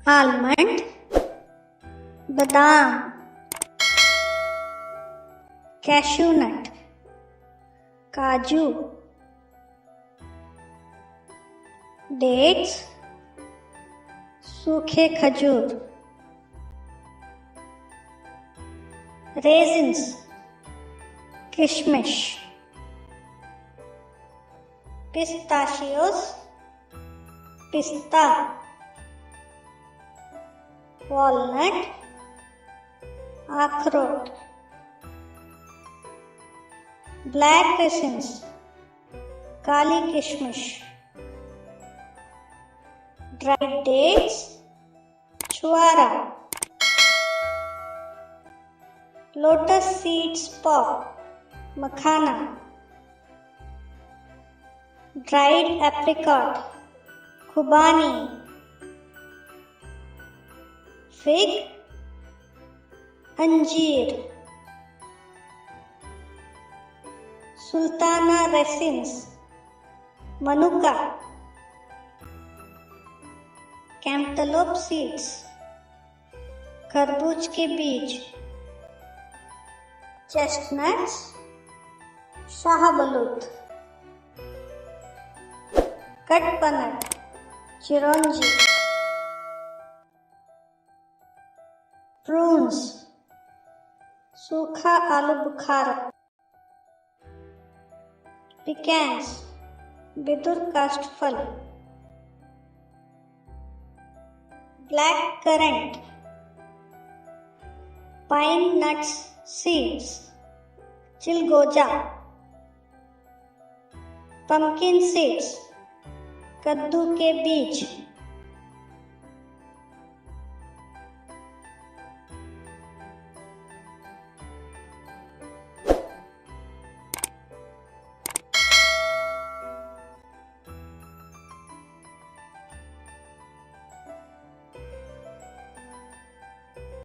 almond, badam, cashew nut, kaju, dates, सूखे खजूर, raisins, किशमिश, pistachios, पिस्ता, walnut, अखरोट, black raisins, काली किशमिश, dried dates, छुआरा, lotus seeds pop, मखाना, dried apricot, खुबानी, fig, अंजीर, सुल्ताना raisins, मनुका, कैंटलोप सीड्स, खरबूज के बीज, चेस्टनट्स, शाहबलूत, कटपनट, चिरौंजी, प्रून्स, सूखा आलू बुखारा, पिकैन्स, बिदुर काष्ठफल, black currant, pine nuts seeds, चिलगोजा, पंपकिन सीड्स, कद्दू के बीज।